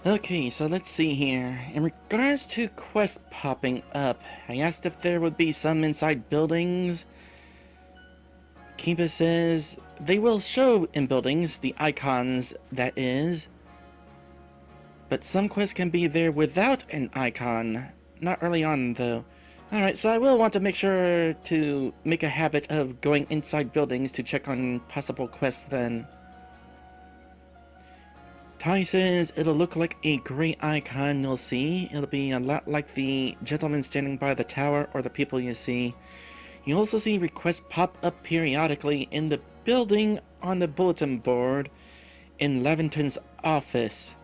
Okay, so let's see here. In regards to quests popping up, I asked if there would be some inside buildings. Kiba says they will show in buildings, the icons, that is. But some quests can be there without an icon. Not early on, though. Alright, so I will want to make sure to make a habit of going inside buildings to check on possible quests then. Ty says it'll look like a gray icon you'll see. It'll be a lot like the gentleman standing by the tower or the people you see. You'll also see requests pop up periodically in the building on the bulletin board in Levinton's office.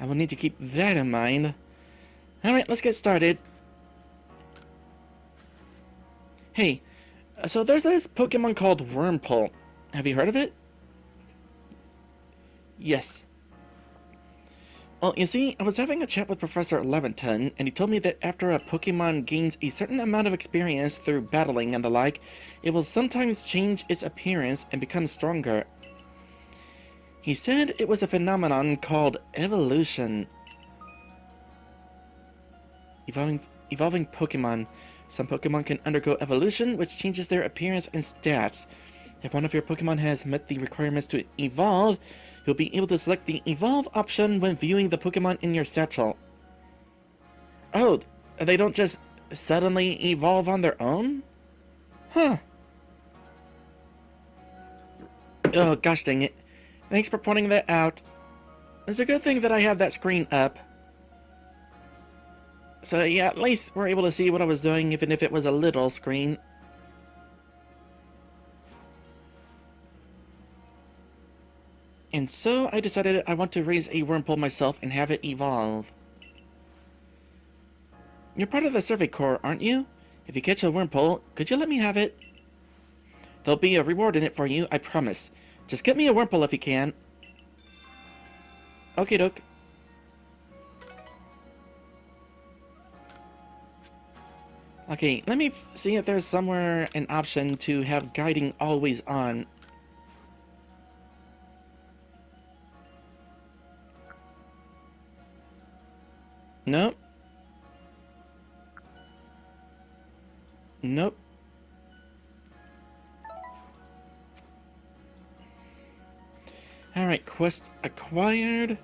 I will need to keep that in mind. Alright, let's get started. Hey, so there's this Pokemon called Wurmple. Have you heard of it? Yes. Well, you see, I was having a chat with Professor Levinton, and he told me that after a Pokemon gains a certain amount of experience through battling and the like, it will sometimes change its appearance and become stronger. He said it was a phenomenon called evolution. Evolving Pokemon. Some Pokemon can undergo evolution, which changes their appearance and stats. If one of your Pokemon has met the requirements to evolve, you'll be able to select the evolve option when viewing the Pokemon in your satchel. Oh, they don't just suddenly evolve on their own? Huh. Oh, gosh dang it. Thanks for pointing that out. It's a good thing that I have that screen up. So yeah, at least we're able to see what I was doing, even if it was a little screen. And so I decided I want to raise a Wurmple myself and have it evolve. You're part of the Survey Corps, aren't you? If you catch a Wurmple, could you let me have it? There'll be a reward in it for you, I promise. Just get me a Wurmple if you can. Okie doke. Okay, let me see if there's somewhere an option to have guiding always on. Nope. Nope. Alright, quest acquired.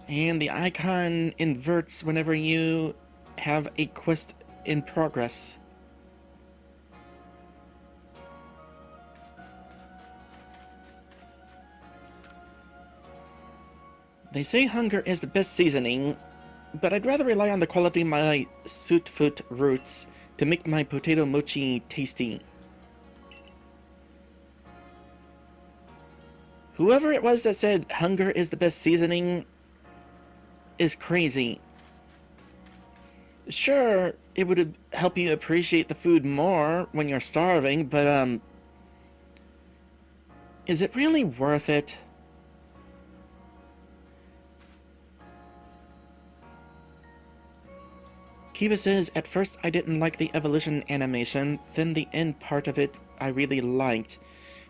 And the icon inverts whenever you have a quest in progress. They say hunger is the best seasoning, but I'd rather rely on the quality of my Sutfoot roots to make my potato mochi tasty. Whoever it was that said hunger is the best seasoning is crazy. Sure, it would help you appreciate the food more when you're starving, but, is it really worth it? Kiva says, at first I didn't like the evolution animation, then the end part of it I really liked.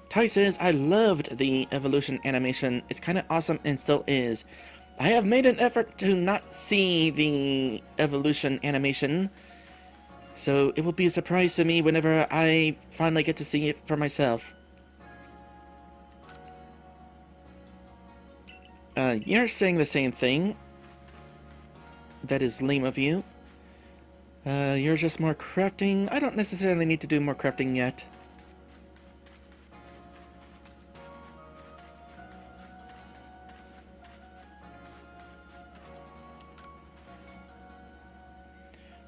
Ty says, I loved the evolution animation, it's kinda awesome and still is. I have made an effort to not see the evolution animation, so it will be a surprise to me whenever I finally get to see it for myself. You're saying the same thing. That is lame of you. You're just more crafting. I don't necessarily need to do more crafting yet.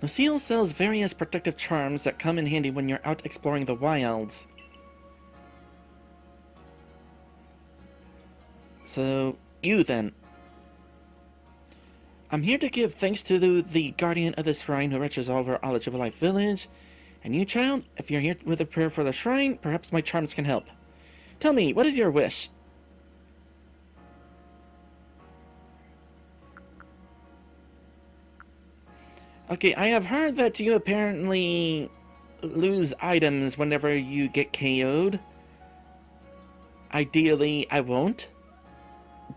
Lucille sells various protective charms that come in handy when you're out exploring the wilds. So, you then. I'm here to give thanks to the guardian of the shrine who watches over all of Jubilife Village. And you, child, if you're here with a prayer for the shrine, perhaps my charms can help. Tell me, what is your wish? Okay, I have heard that you apparently lose items whenever you get KO'd. Ideally, I won't,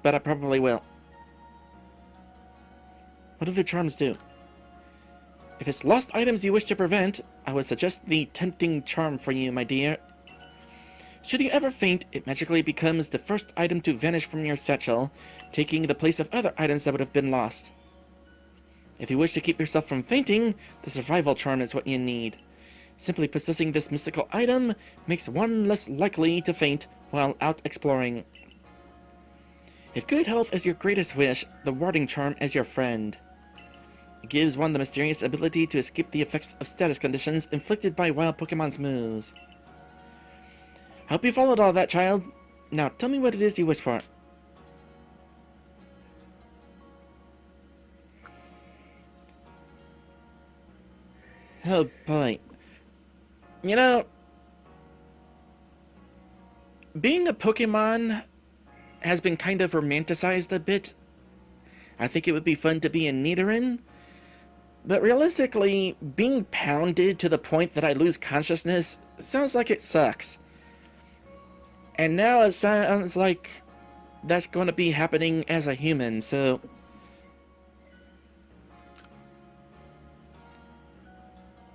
but I probably will. What do the charms do? If it's lost items you wish to prevent, I would suggest the tempting charm for you, my dear. Should you ever faint, it magically becomes the first item to vanish from your satchel, taking the place of other items that would have been lost. If you wish to keep yourself from fainting, the survival charm is what you need. Simply possessing this mystical item makes one less likely to faint while out exploring. If good health is your greatest wish, the warding charm is your friend. It gives one the mysterious ability to escape the effects of status conditions inflicted by wild Pokemon's moves. Hope you followed all that, child. Now tell me what it is you wish for. Oh boy. You know, being a Pokemon has been kind of romanticized a bit. I think it would be fun to be a Nidoran. But realistically, being pounded to the point that I lose consciousness sounds like it sucks. And now it sounds like that's going to be happening as a human, so...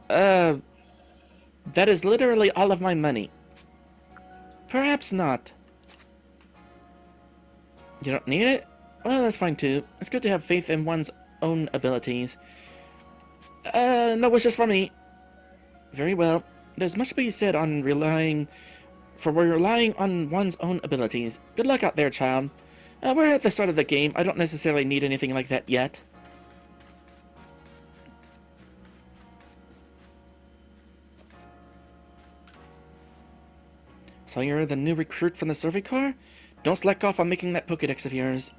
that is literally all of my money. Perhaps not. You don't need it? Well, that's fine too. It's good to have faith in one's own abilities. No wishes for me. Very well. There's much to be said on relying on one's own abilities. Good luck out there, child. We're at the start of the game. I don't necessarily need anything like that yet. So you're the new recruit from the survey corps? Don't slack off on making that Pokédex of yours.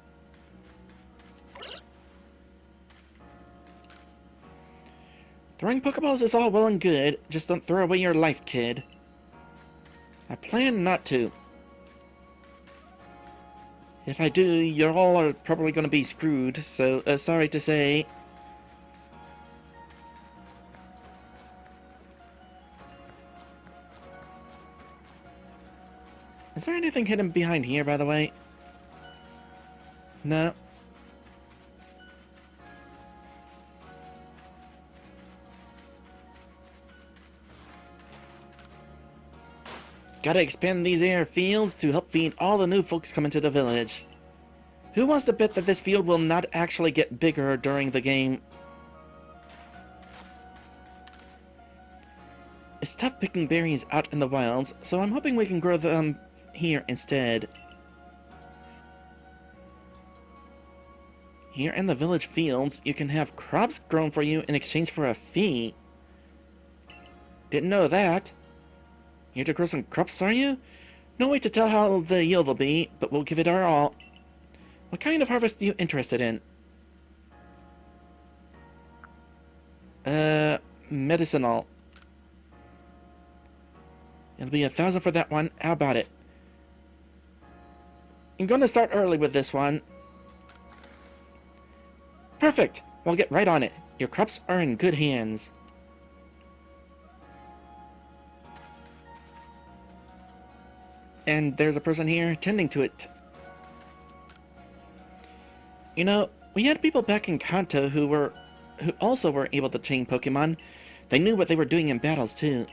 Throwing Pokeballs is all well and good, just don't throw away your life, kid. I plan not to. If I do, you all are probably going to be screwed, so sorry to say. Is there anything hidden behind here, by the way? No. Gotta expand these airfields to help feed all the new folks coming to the village. Who wants to bet that this field will not actually get bigger during the game? It's tough picking berries out in the wilds, so I'm hoping we can grow them here instead. Here in the village fields, you can have crops grown for you in exchange for a fee. Didn't know that. Here to grow some crops, are you? No way to tell how the yield will be, but we'll give it our all. What kind of harvest are you interested in? Medicinal. It'll be 1,000 for that one. How about it? I'm going to start early with this one. Perfect! We'll get right on it. Your crops are in good hands. And there's a person here tending to it. You know, we had people back in Kanto who also were able to train Pokemon. They knew what they were doing in battles too.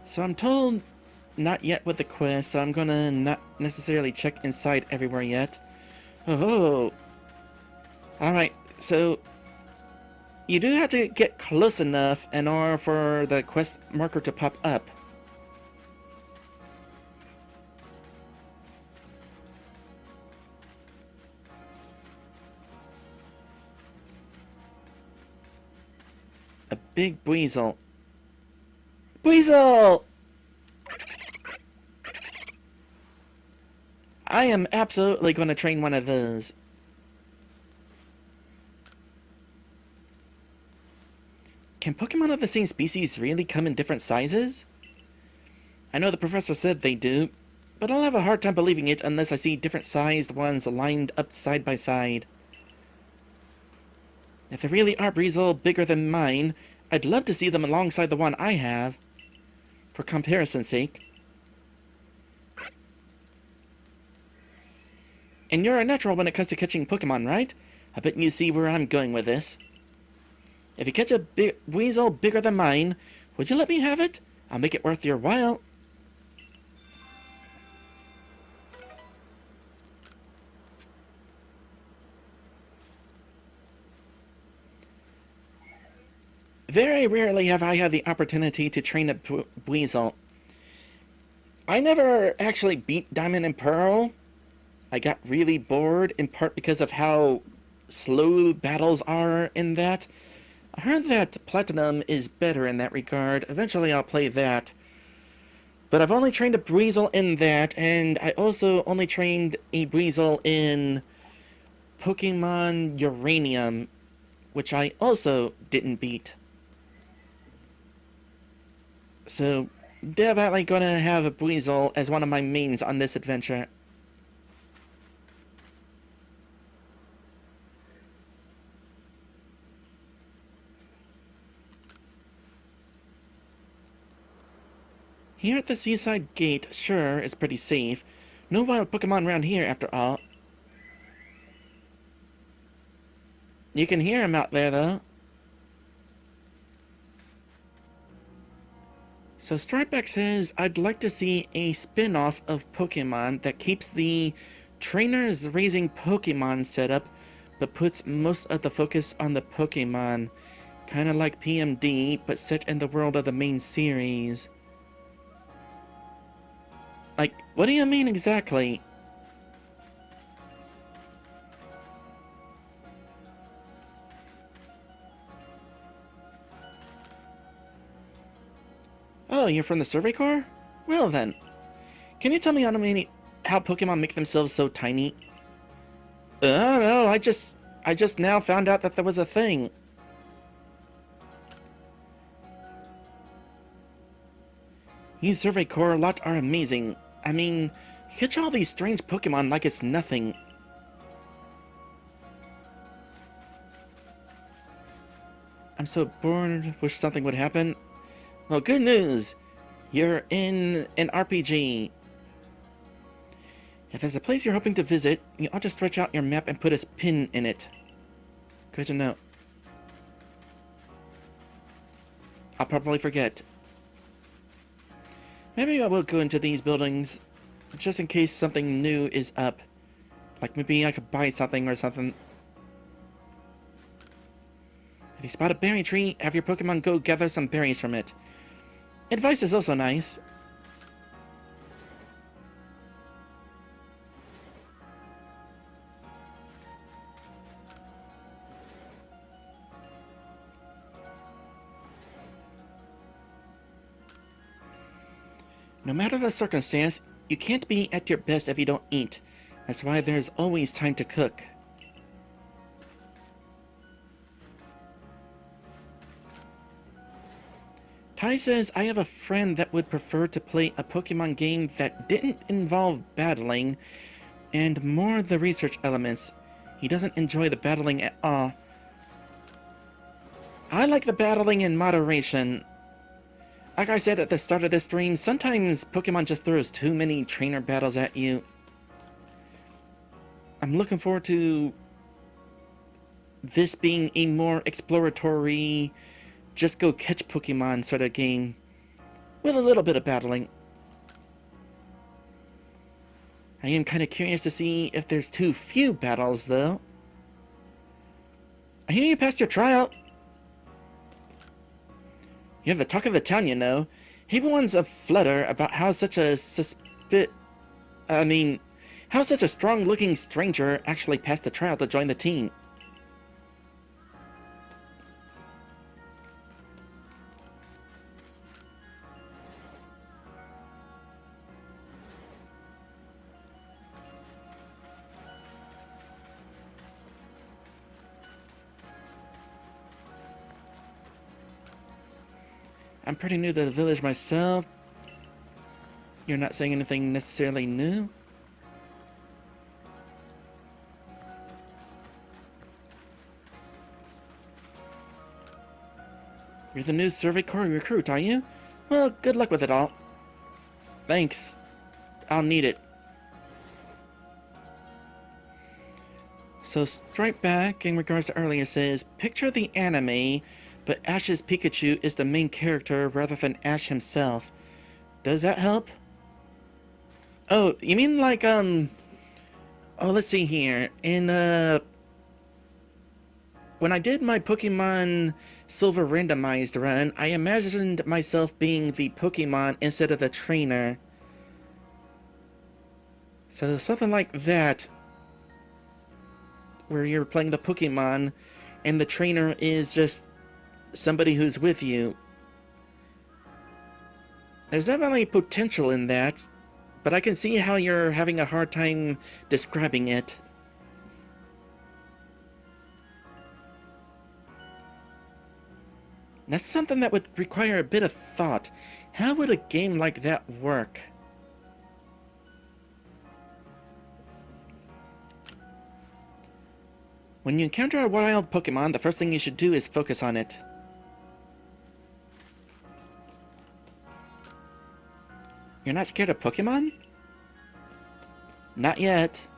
So I'm told not yet with the quest, so I'm gonna not necessarily check inside everywhere yet. Oh, alright, so you do have to get close enough in order for the quest marker to pop up. A big Weasel. Weasel! I am absolutely going to train one of those. Can Pokemon of the same species really come in different sizes? I know the professor said they do, but I'll have a hard time believing it unless I see different sized ones lined up side by side. If they really are Weasel bigger than mine, I'd love to see them alongside the one I have, for comparison's sake. And you're a natural when it comes to catching Pokemon, right? I bet you see where I'm going with this. If you catch a weasel bigger than mine, would you let me have it? I'll make it worth your while. Very rarely have I had the opportunity to train a weasel. I never actually beat Diamond and Pearl. I got really bored, in part because of how slow battles are in that. I heard that Platinum is better in that regard. Eventually I'll play that. But I've only trained a Breezel in that, and I also only trained a Breezel in Pokemon Uranium, which I also didn't beat. So, definitely gonna have a Breezel as one of my mains on this adventure. Here at the Seaside Gate, sure, is pretty safe. No wild Pokemon around here, after all. You can hear him out there, though. So Stripeback says, I'd like to see a spin-off of Pokemon that keeps the trainers raising Pokemon setup, but puts most of the focus on the Pokemon. Kinda like PMD, but set in the world of the main series. Like, what do you mean exactly? Oh, you're from the Survey Corps? Well then, can you tell me how Pokemon make themselves so tiny? I don't know, I just now found out that there was a thing. You Survey Corps lot are amazing. I mean, you catch all these strange Pokemon like it's nothing. I'm so bored, wish something would happen. Well, good news! You're in an RPG. If there's a place you're hoping to visit, you ought to stretch out your map and put a pin in it. Good to know. I'll probably forget. Maybe I will go into these buildings, just in case something new is up. Like maybe I could buy something or something. If you spot a berry tree, have your Pokemon go gather some berries from it. Advice is also nice. No matter the circumstance, you can't be at your best if you don't eat. That's why there's always time to cook. Ty says, I have a friend that would prefer to play a Pokemon game that didn't involve battling, and more the research elements. He doesn't enjoy the battling at all. I like the battling in moderation. Like I said at the start of this stream, sometimes Pokemon just throws too many trainer battles at you. I'm looking forward to this being a more exploratory, just go catch Pokemon sort of game, with a little bit of battling. I am kind of curious to see if there's too few battles, though. I hear you passed your tryout. You're the talk of the town, you know. Everyone's aflutter about how such a how such a strong-looking stranger actually passed the trial to join the team. I'm pretty new to the village myself. You're not saying anything necessarily new? You're the new Survey Corps recruit, are you? Well, good luck with it all. Thanks. I'll need it. So Stripe Back, in regards to earlier, says, picture the anime, but Ash's Pikachu is the main character rather than Ash himself. Does that help? Oh, you mean like, oh, let's see here. In, when I did my Pokemon Silver randomized run, I imagined myself being the Pokemon instead of the trainer. So something like that, where you're playing the Pokemon and the trainer is just somebody who's with you. There's definitely potential in that, but I can see how you're having a hard time describing it. That's something that would require a bit of thought. How would a game like that work? When you encounter a wild Pokemon, the first thing you should do is focus on it. You're not scared of Pokemon? Not yet.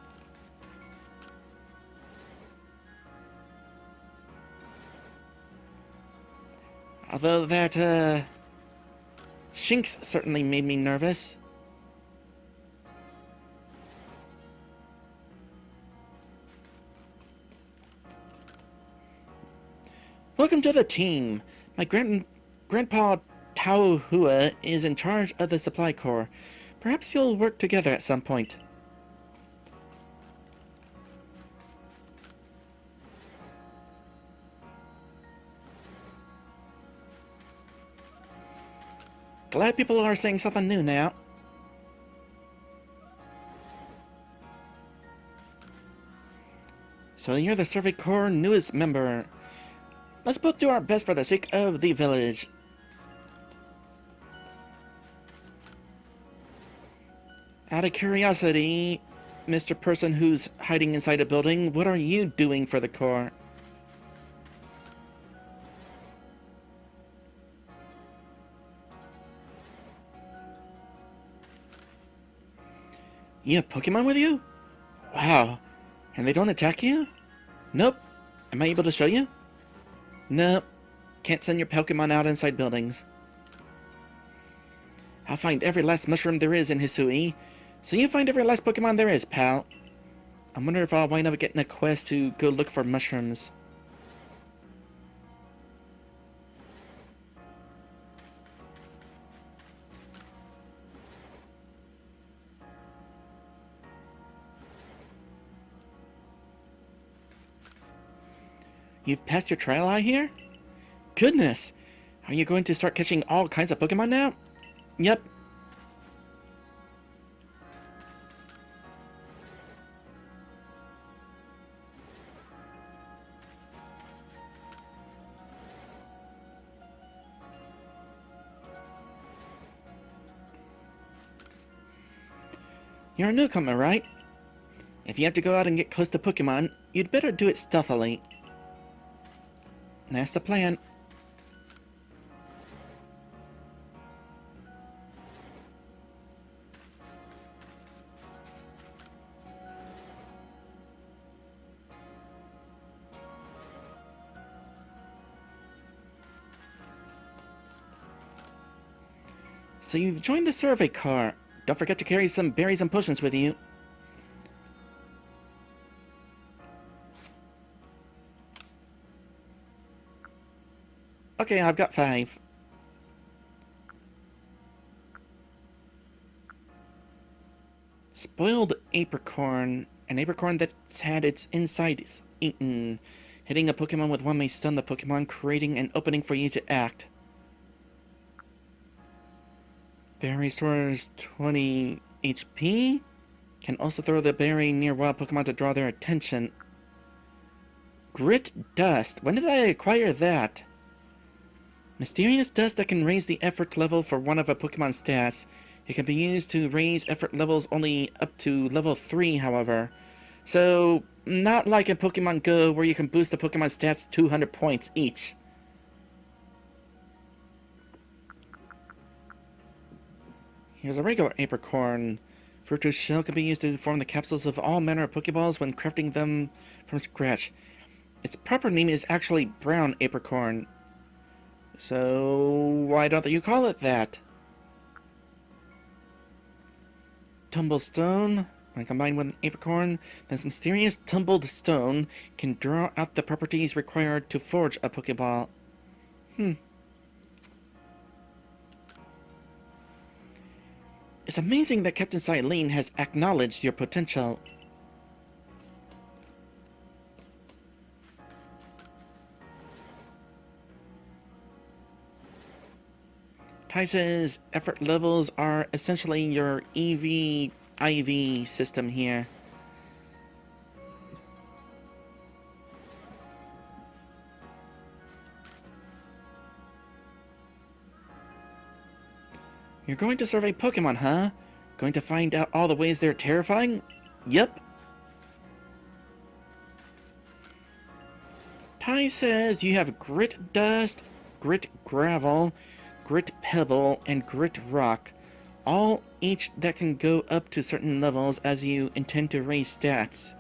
Although that, Shinx certainly made me nervous. Welcome to the team. My Grandpa Taohua is in charge of the Supply Corps. Perhaps you'll work together at some point. Glad people are saying something new now. So you're the Survey Corps newest member. Let's both do our best for the sake of the village. Out of curiosity, Mr. Person who's hiding inside a building, what are you doing for the Corps? You have Pokemon with you? Wow. And they don't attack you? Nope. Am I able to show you? Nope. Can't send your Pokemon out inside buildings. I'll find every last mushroom there is in Hisui. So you find every last Pokemon there is, pal. I wonder if I'll wind up getting a quest to go look for mushrooms. You've passed your trial eye here? Goodness! Are you going to start catching all kinds of Pokemon now? Yep. You're a newcomer, right? If you have to go out and get close to Pokemon, you'd better do it stealthily. That's the plan. So you've joined the survey car. Don't forget to carry some berries and potions with you. Okay, I've got 5. Spoiled apricorn. An apricorn that's had its insides eaten. Hitting a Pokemon with one may stun the Pokemon, creating an opening for you to act. Berry stores 20 HP. Can also throw the berry near wild Pokemon to draw their attention. Grit Dust. When did I acquire that? Mysterious dust that can raise the effort level for one of a Pokemon's stats. It can be used to raise effort levels only up to level 3, however. So, not like in Pokemon Go where you can boost a Pokemon's stats 200 points each. Here's a regular apricorn. Fruit whose shell can be used to form the capsules of all manner of Pokeballs when crafting them from scratch. Its proper name is actually brown apricorn. So why don't you call it that? Tumblestone. When combined with an apricorn, this mysterious tumbled stone can draw out the properties required to forge a Pokeball. It's amazing that Captain Silene has acknowledged your potential. Tice's effort levels are essentially your EV IV system here. You're going to survey Pokemon, huh? Going to find out all the ways they're terrifying? Yep. Ty says you have Grit Dust, Grit Gravel, Grit Pebble, and Grit Rock, all each that can go up to certain levels as you intend to raise stats.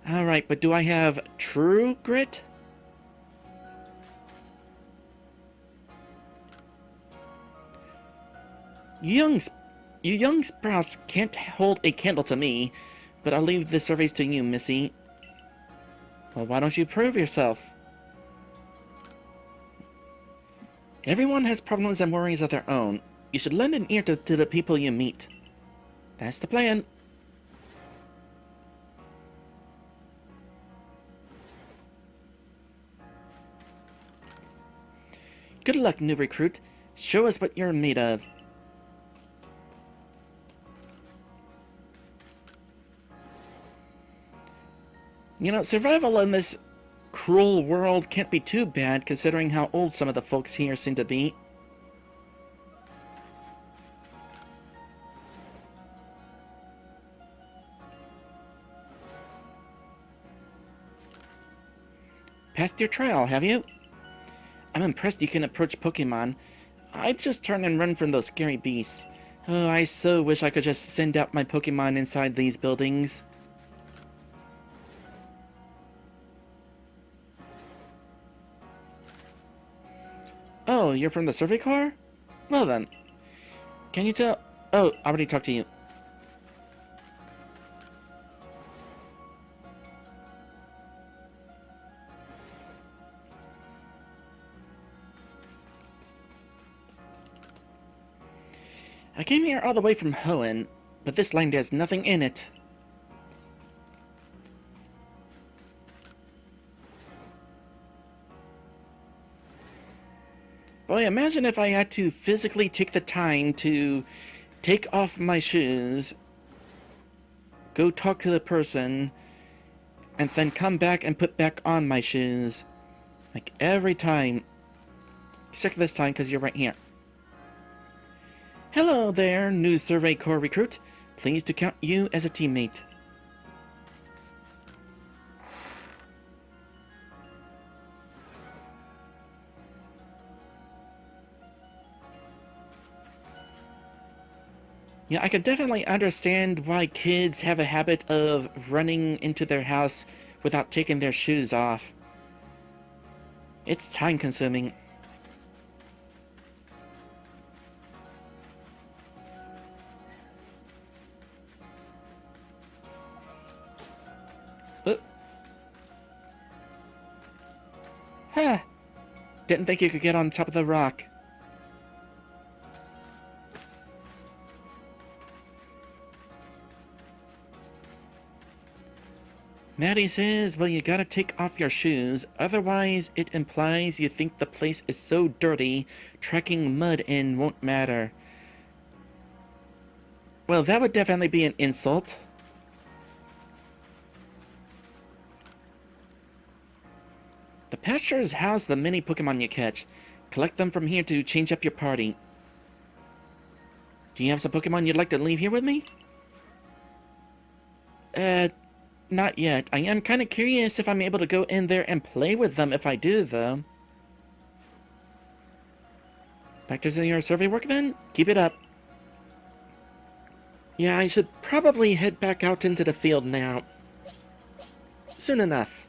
Alright, but do I have True Grit? You young sprouts can't hold a candle to me, but I'll leave the surveys to you, Missy. Well, why don't you prove yourself? Everyone has problems and worries of their own. You should lend an ear to the people you meet. That's the plan. Good luck, new recruit. Show us what you're made of. You know, survival in this cruel world can't be too bad, considering how old some of the folks here seem to be. Passed your trial, have you? I'm impressed you can approach Pokemon. I'd just turn and run from those scary beasts. Oh, I so wish I could just send out my Pokemon inside these buildings. Oh, you're from the survey car? Well then. Can you tell... Oh, I already talked to you. I came here all the way from Hoenn, but this land has nothing in it. Boy, imagine if I had to physically take the time to take off my shoes, go talk to the person, and then come back and put back on my shoes. Like every time. Except this time, because you're right here. Hello there, new Survey Corps recruit. Pleased to count you as a teammate. Yeah, I could definitely understand why kids have a habit of running into their house without taking their shoes off. It's time-consuming. Huh. Didn't think you could get on top of the rock. Maddie says, well, you gotta take off your shoes, otherwise it implies you think the place is so dirty, tracking mud in won't matter. Well, that would definitely be an insult. The pastures house the mini Pokemon you catch. Collect them from here to change up your party. Do you have some Pokemon you'd like to leave here with me? Not yet. I am kind of curious if I'm able to go in there and play with them if I do, though. Back to your survey work, then? Keep it up. Yeah, I should probably head back out into the field now. Soon enough.